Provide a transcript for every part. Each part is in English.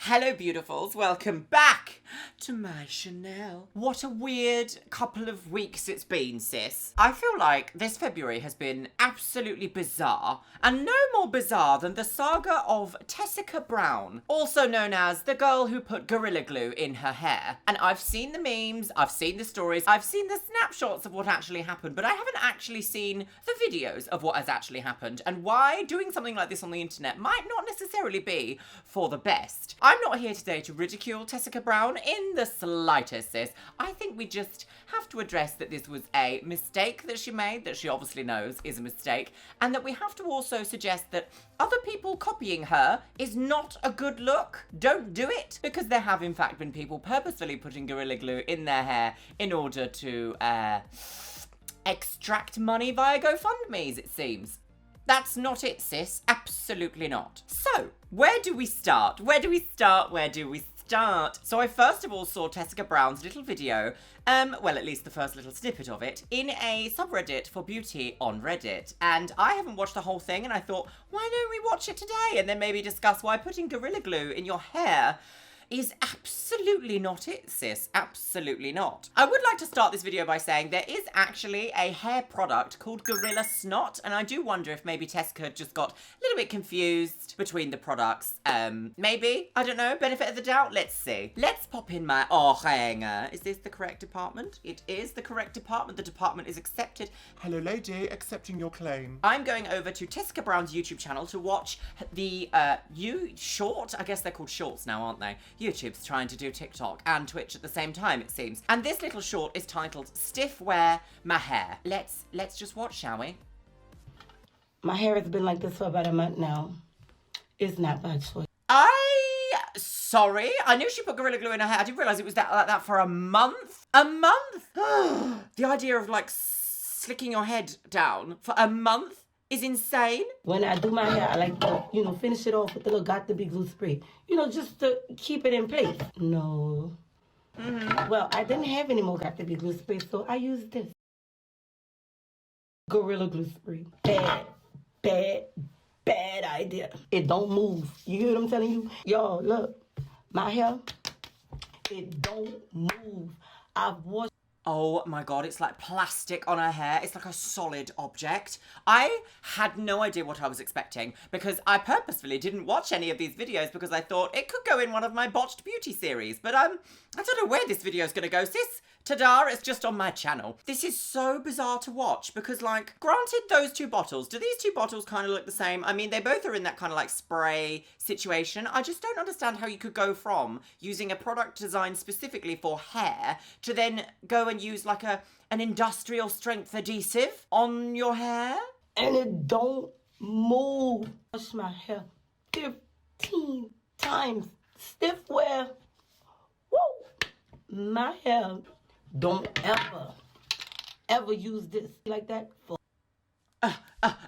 Hello, beautifuls. Welcome back to my Chanel. What a weird couple of weeks it's been, sis. I feel like this February has been absolutely bizarre, and no more bizarre than the saga of Tessica Brown, also known as the girl who put Gorilla Glue in her hair. And I've seen the memes, I've seen the stories, I've seen the snapshots of what actually happened, but I haven't actually seen the videos of what has actually happened, and why doing something like this on the internet might not necessarily be for the best. I'm not here today to ridicule Tessica Brown in the slightest, sis. I think we just have to address that this was a mistake that she made, that she obviously knows is a mistake, and that we have to also suggest that other people copying her is not a good look. Don't do it, because there have in fact been people purposefully putting Gorilla Glue in their hair in order to extract money via GoFundmes, it seems. That's not it, sis. Absolutely not. So, where do we start? Where do we start? So I first of all saw Tessica Brown's little video, well, at least the first little snippet of it, in a subreddit for beauty on Reddit. And I haven't watched the whole thing, and I thought, why don't we watch it today? And then maybe discuss why putting Gorilla Glue in your hair is absolutely not it, sis. Absolutely not. I would like to start this video by saying there is actually a hair product called Gorilla Snot, and I do wonder if maybe Tessica just got a little bit confused between the products. Maybe? I don't know. Benefit of the doubt? Let's see. Let's pop in my hanger. Is this the correct department? It is the correct department. The department is accepted. Hello, lady. Accepting your claim. I'm going over to Tessica Brown's YouTube channel to watch the short. I guess they're called shorts now, aren't they? YouTube's trying to do TikTok and Twitch at the same time, it seems. And this little short is titled Stiff Wear My Hair. Let's just watch, shall we? My hair has been like this for about a month now. It's not by choice. Sorry, I knew she put Gorilla Glue in her hair. I didn't realise it was like that for a month. A month? The idea of like slicking your head down for a month is insane. When I do my hair, I like to, finish it off with a little Got to Be Glue spray. Just to keep it in place. No. Mm-hmm. Well, I didn't have any more Got to Be Glue spray, so I used this. Gorilla Glue spray. Bad idea. It don't move. You hear what I'm telling you? Y'all, look. My hair, it don't move. I've washed. Oh my god, it's like plastic on her hair. It's like a solid object. I had no idea what I was expecting because I purposefully didn't watch any of these videos because I thought it could go in one of my botched beauty series. But I don't know where this video is going to go, sis. Ta-da, it's just on my channel. This is so bizarre to watch because, like, granted those two bottles, do these two bottles kind of look the same? I mean, they both are in that kind of like spray situation. I just don't understand how you could go from using a product designed specifically for hair to then go and use like an industrial strength adhesive on your hair. And it don't move. Wash my hair 15 times. Stiff wear. Woo! My hair. Don't ever use this like that for.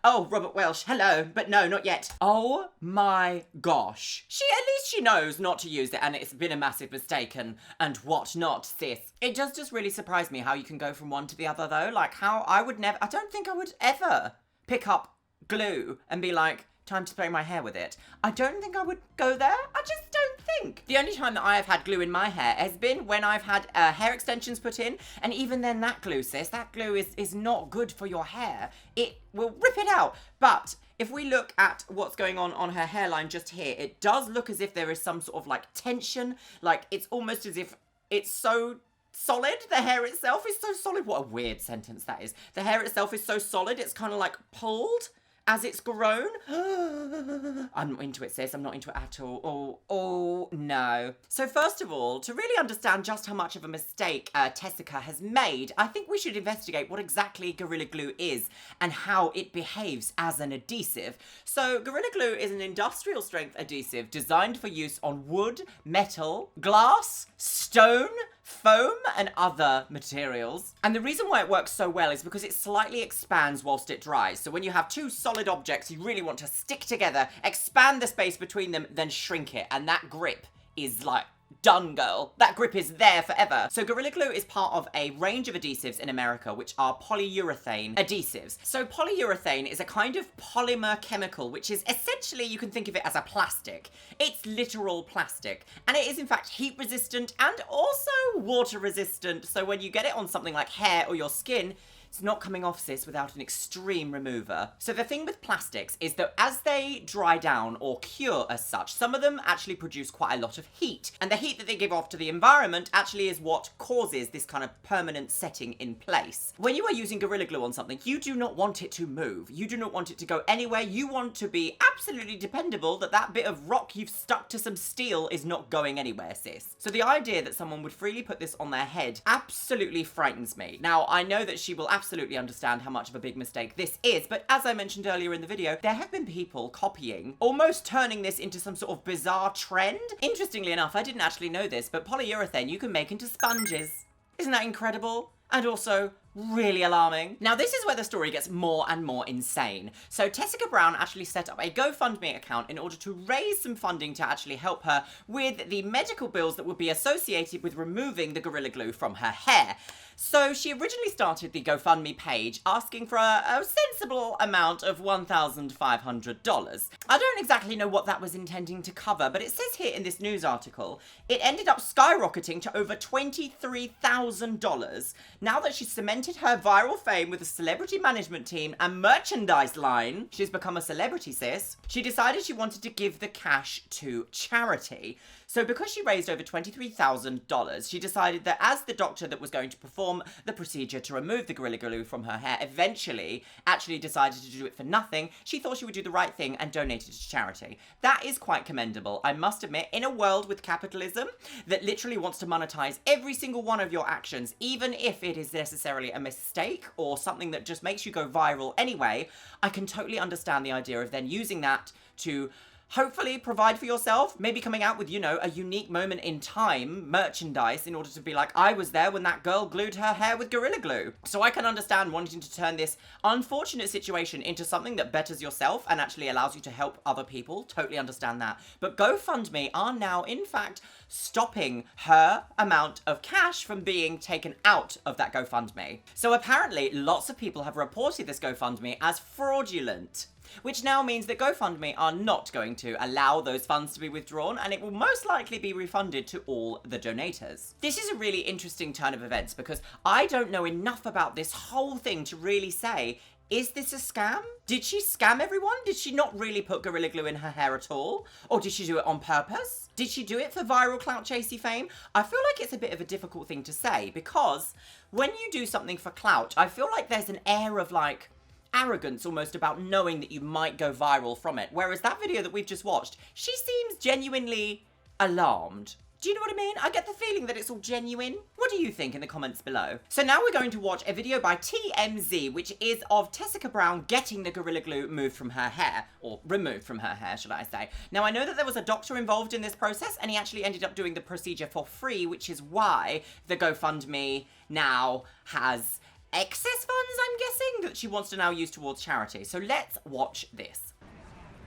Oh, Robert Welsh, hello, but no, not yet. Oh my gosh. At least she knows not to use it and it's been a massive mistake and whatnot, sis. It does just really surprise me how you can go from one to the other though. Like how I don't think I would ever pick up glue and be like, time to spray my hair with it. I don't think I would go there. I just don't think. The only time that I have had glue in my hair has been when I've had hair extensions put in, and even then that glue, sis, that glue is not good for your hair. It will rip it out. But if we look at what's going on her hairline just here, it does look as if there is some sort of like tension, like it's almost as if it's so solid. The hair itself is so solid. What a weird sentence that is. The hair itself is so solid, it's kind of like pulled as it's grown. I'm not into it, sis. I'm not into it at all. Oh, no. So first of all, to really understand just how much of a mistake Tessica has made, I think we should investigate what exactly Gorilla Glue is and how it behaves as an adhesive. So Gorilla Glue is an industrial strength adhesive designed for use on wood, metal, glass, stone, foam and other materials. And the reason why it works so well is because it slightly expands whilst it dries. So when you have two solid objects you really want to stick together, expand the space between them, then shrink it. And that grip is like done, girl. That grip is there forever. So Gorilla Glue is part of a range of adhesives in America, which are polyurethane adhesives. So polyurethane is a kind of polymer chemical, which is essentially, you can think of it as a plastic. It's literal plastic. And it is in fact heat resistant and also water resistant. So when you get it on something like hair or your skin, it's not coming off, sis, without an extreme remover. So the thing with plastics is that as they dry down or cure as such, some of them actually produce quite a lot of heat. And the heat that they give off to the environment actually is what causes this kind of permanent setting in place. When you are using Gorilla Glue on something, you do not want it to move. You do not want it to go anywhere. You want to be absolutely dependable that that bit of rock you've stuck to some steel is not going anywhere, sis. So the idea that someone would freely put this on their head absolutely frightens me. Now, I know that she will absolutely understand how much of a big mistake this is, but as I mentioned earlier in the video, there have been people copying, almost turning this into some sort of bizarre trend. Interestingly enough, I didn't actually know this, but polyurethane you can make into sponges. Isn't that incredible? And also really alarming. Now, this is where the story gets more and more insane. So Tessica Brown actually set up a GoFundMe account in order to raise some funding to actually help her with the medical bills that would be associated with removing the Gorilla Glue from her hair. So she originally started the GoFundMe page asking for a sensible amount of $1,500. I don't exactly know what that was intending to cover, but it says here in this news article, it ended up skyrocketing to over $23,000. Now that she's cemented her viral fame with a celebrity management team and merchandise line, she's become a celebrity, sis. She decided she wanted to give the cash to charity. So because she raised over $23,000, she decided that as the doctor that was going to perform the procedure to remove the Gorilla Glue from her hair eventually actually decided to do it for nothing, she thought she would do the right thing and donate it to charity. That is quite commendable, I must admit. In a world with capitalism that literally wants to monetize every single one of your actions, even if it is necessarily a mistake or something that just makes you go viral anyway, I can totally understand the idea of then using that to hopefully provide for yourself, maybe coming out with, you know, a unique moment in time merchandise in order to be like, I was there when that girl glued her hair with Gorilla Glue. So I can understand wanting to turn this unfortunate situation into something that betters yourself and actually allows you to help other people. Totally understand that. But GoFundMe are now, in fact, stopping her amount of cash from being taken out of that GoFundMe. So apparently lots of people have reported this GoFundMe as fraudulent, which now means that GoFundMe are not going to allow those funds to be withdrawn, and it will most likely be refunded to all the donators. This is a really interesting turn of events because I don't know enough about this whole thing to really say, is this a scam? Did she scam everyone? Did she not really put Gorilla Glue in her hair at all? Or did she do it on purpose? Did she do it for viral clout chasey fame? I feel like it's a bit of a difficult thing to say because when you do something for clout, I feel like there's an air of like arrogance almost about knowing that you might go viral from it. Whereas that video that we've just watched, she seems genuinely alarmed. Do you know what I mean? I get the feeling that it's all genuine. What do you think in the comments below? So now we're going to watch a video by TMZ, which is of Tessica Brown getting the Gorilla Glue moved from her hair, or removed from her hair, should I say. Now I know that there was a doctor involved in this process and he actually ended up doing the procedure for free, which is why the GoFundMe now has excess funds, I'm guessing, that she wants to now use towards charity. So let's watch this.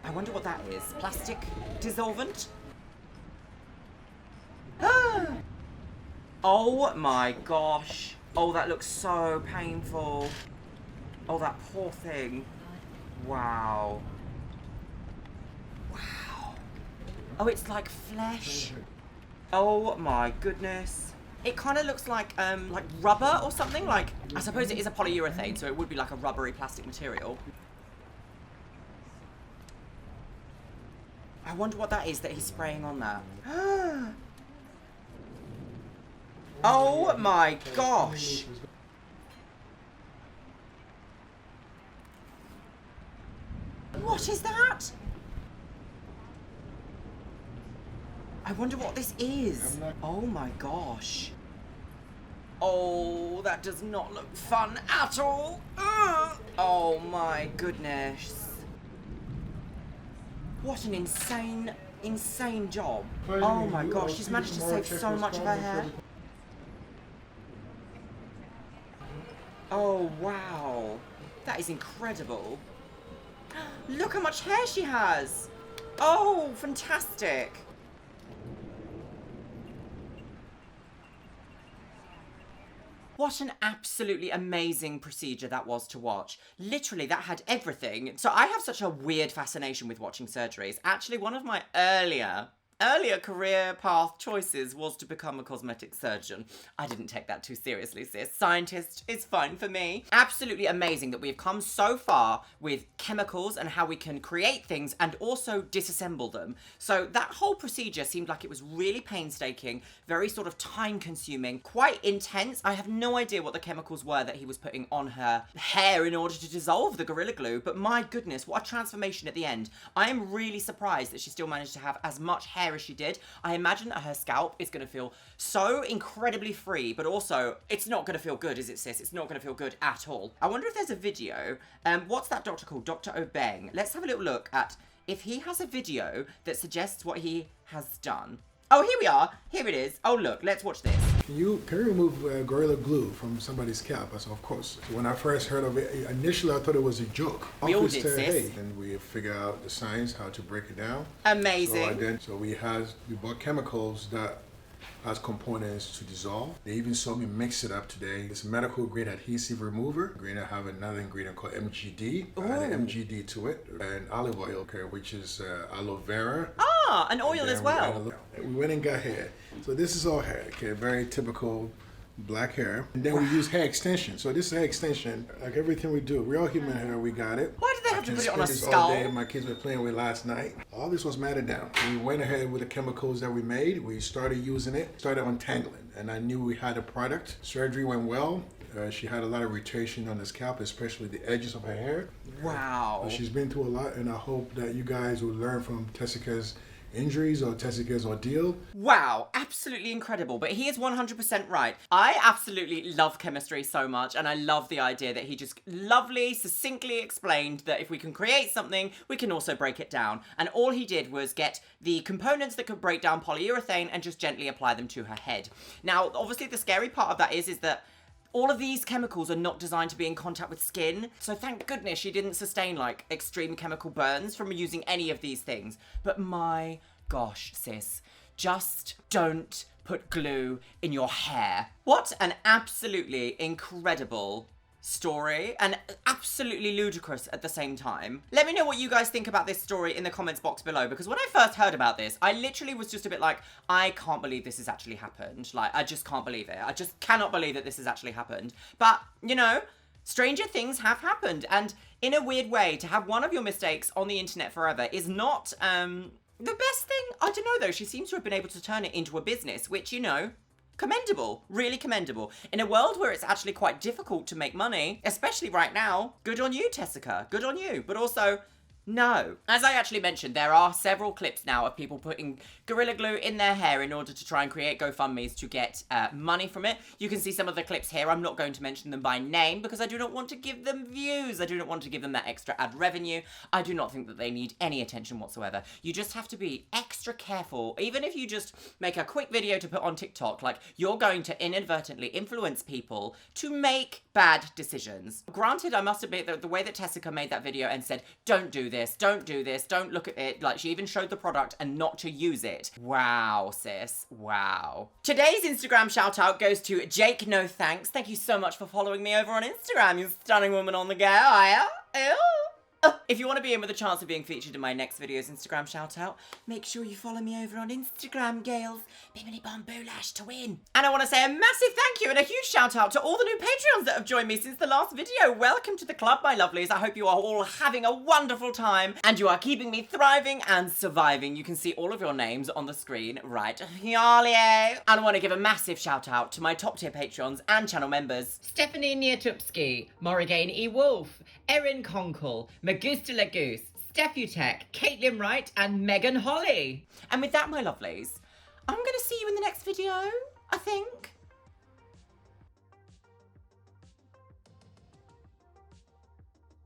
I wonder what that is. Plastic dissolvent? Oh my gosh. Oh, that looks so painful. Oh, that poor thing. Wow. Wow. Oh, it's like flesh. Oh my goodness. It kind of looks like rubber or something. Like, I suppose it is a polyurethane, so it would be like a rubbery plastic material. I wonder what that is that he's spraying on that. Oh my gosh. What is that? I wonder what this is. Oh my gosh. Oh, that does not look fun at all. Ugh. Oh my goodness. What an insane, insane job. Oh my gosh, she's managed to save so much of her hair. Oh wow. That is incredible. Look how much hair she has. Oh, fantastic. What an absolutely amazing procedure that was to watch. Literally, that had everything. So I have such a weird fascination with watching surgeries. Actually, one of my earlier career path choices was to become a cosmetic surgeon. I didn't take that too seriously, sis. Scientist is fine for me. Absolutely amazing that we've come so far with chemicals and how we can create things and also disassemble them. So that whole procedure seemed like it was really painstaking, very sort of time consuming, quite intense. I have no idea what the chemicals were that he was putting on her hair in order to dissolve the Gorilla Glue, but my goodness, what a transformation at the end. I am really surprised that she still managed to have as much hair as she did. I imagine that her scalp is going to feel so incredibly free, but also it's not going to feel good, is it, sis? It's not going to feel good at all. I wonder if there's a video. What's that doctor called? Dr. Obeng. Let's have a little look at if he has a video that suggests what he has done. Oh, here we are. Here it is. Oh, look, let's watch this. Can you remove Gorilla Glue from somebody's scalp? I said, of course. So when I first heard of it, initially I thought it was a joke. We all did, sis. Hey, and we figure out the science, how to break it down. Amazing. So we bought chemicals that has components to dissolve. They even saw me mix it up today. It's medical grade adhesive remover. I have another ingredient called MGD. Add MGD to it, and olive oil, which is aloe vera. Ah, an oil as well. We went and got hair. So this is all hair, very typical black hair. And then we use hair extension. So this is hair extension, like everything we do. We're all human hair, we got it. Why did they have to put it on a skull? All day my kids were playing with last night. All this was matted down. We went ahead with the chemicals that we made. We started using it, started untangling. And I knew we had a product. Surgery went well. She had a lot of rotation on the scalp, especially the edges of her hair. Wow. She's been through a lot, and I hope that you guys will learn from Tessica's injuries or Tessica's ordeal. Wow, absolutely incredible. But he is 100% right. I absolutely love chemistry so much, and I love the idea that he just lovely, succinctly explained that if we can create something, we can also break it down. And all he did was get the components that could break down polyurethane and just gently apply them to her head. Now, obviously the scary part of that is that all of these chemicals are not designed to be in contact with skin, so thank goodness she didn't sustain, like, extreme chemical burns from using any of these things. But my gosh, sis, just don't put glue in your hair. What an absolutely incredible story, and absolutely ludicrous at the same time. Let me know what you guys think about this story in the comments box below, because when I first heard about this, I literally was just a bit like, I can't believe this has actually happened. Like, I just can't believe it. I just cannot believe that this has actually happened. But, you know, stranger things have happened, and in a weird way, to have one of your mistakes on the internet forever is not, the best thing. I don't know, though. She seems to have been able to turn it into a business, which, you know, commendable, really commendable. In a world where it's actually quite difficult to make money, especially right now, good on you, Tessica, good on you. But also, no. As I actually mentioned, there are several clips now of people putting Gorilla Glue in their hair in order to try and create GoFundMes to get money from it. You can see some of the clips here. I'm not going to mention them by name because I do not want to give them views. I do not want to give them that extra ad revenue. I do not think that they need any attention whatsoever. You just have to be extra careful. Even if you just make a quick video to put on TikTok, like, you're going to inadvertently influence people to make bad decisions. Granted, I must admit that the way that Tessica made that video and said, don't do this, don't do this, don't look at it, like, she even showed the product and not to use it. Wow, sis, wow. Today's Instagram shout out goes to Jake No Thanks. Thank you so much for following me over on Instagram, you stunning woman on the go, are you? If you want to be in with a chance of being featured in my next video's Instagram shout out, make sure you follow me over on Instagram, girls. Bibbidi Bomb Boolash to win. And I want to say a massive thank you and a huge shout out to all the new Patreons that have joined me since the last video. Welcome to the club, my lovelies. I hope you are all having a wonderful time and you are keeping me thriving and surviving. You can see all of your names on the screen right here. And I want to give a massive shout out to my top tier Patreons and channel members: Stephanie Niatupski, Morrigan E. Wolf, Erin Conkle, Magusta Lagoose, Steffutek, Caitlin Wright, and Megan Holly. And with that, my lovelies, I'm going to see you in the next video, I think.